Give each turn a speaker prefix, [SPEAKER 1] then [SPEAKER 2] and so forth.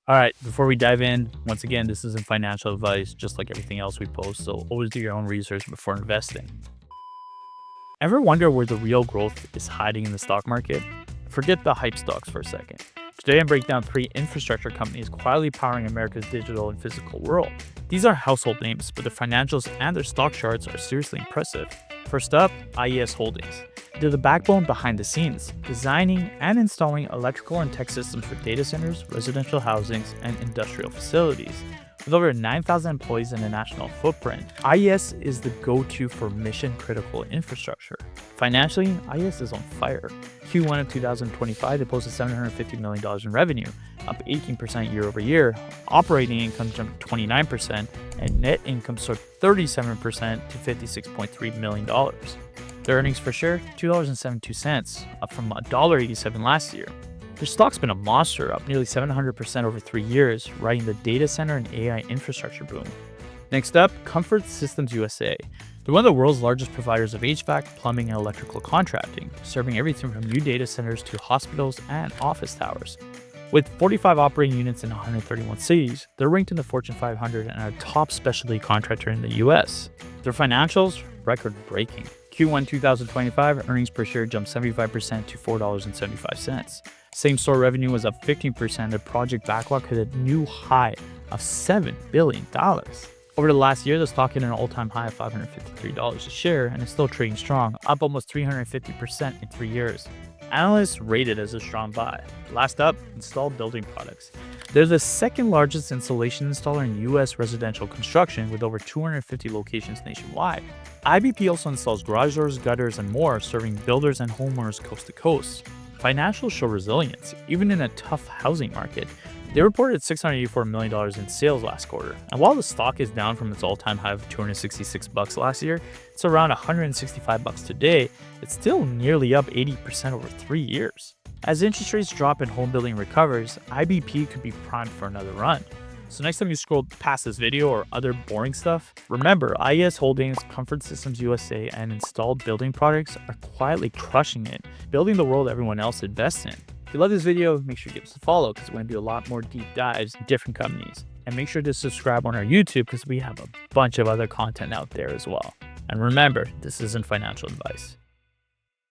[SPEAKER 1] All right, before we dive in, once again, this isn't financial advice, just like everything else we post, so always do your own research before investing. Ever wonder where the real growth is hiding in the stock market? Forget the hype stocks for a second. Today I break down three infrastructure companies quietly powering America's digital and physical world. These are household names, but their financials and their stock charts are seriously impressive. First up, IES Holdings. They're the backbone behind the scenes, designing and installing electrical and tech systems for data centers, residential housings, and industrial facilities. With over 9,000 employees and a national footprint, IES is the go-to for mission-critical infrastructure. Financially, IES is on fire. Q1 of 2025, they posted $750 million in revenue, up 18% year over year. Operating income jumped 29%, and net income soared 37% to $56.3 million. Their earnings per share, $2.72, up from $1.87 last year. Their stock's been a monster, up nearly 700% over 3 years, riding the data center and AI infrastructure boom. Next up, Comfort Systems USA. They're one of the world's largest providers of HVAC, plumbing, and electrical contracting, serving everything from new data centers to hospitals and office towers. With 45 operating units in 131 cities, they're ranked in the Fortune 500 and are a top specialty contractor in the US. Their financials, record-breaking. Q1 2025 earnings per share jumped 75% to $4.75. Same-store revenue was up 15%. Their project backlog hit a new high of $7 billion. Over the last year, the stock hit an all-time high of $553 a share and is still trading strong, up almost 350% in 3 years. Analysts rate it as a strong buy. Last up, Instal Building Products. They're the second largest installation installer in U.S. residential construction with over 250 locations nationwide. IBP also installs garage doors, gutters, and more, serving builders and homeowners coast to coast. Financials show resilience, even in a tough housing market. They reported $684 million in sales last quarter, and while the stock is down from its all-time high of $266 last year, it's around $165 today. It's still nearly up 80% over 3 years. As interest rates drop and home building recovers, IBP could be primed for another run. So next time you scroll past this video or other boring stuff, remember IES Holdings, Comfort Systems USA, and Installed Building Products are quietly crushing it, building the world everyone else invests in. If you love this video, make sure you give us a follow because we're going to do a lot more deep dives in different companies. And make sure to subscribe on our YouTube because we have a bunch of other content out there as well. And remember, this isn't financial advice.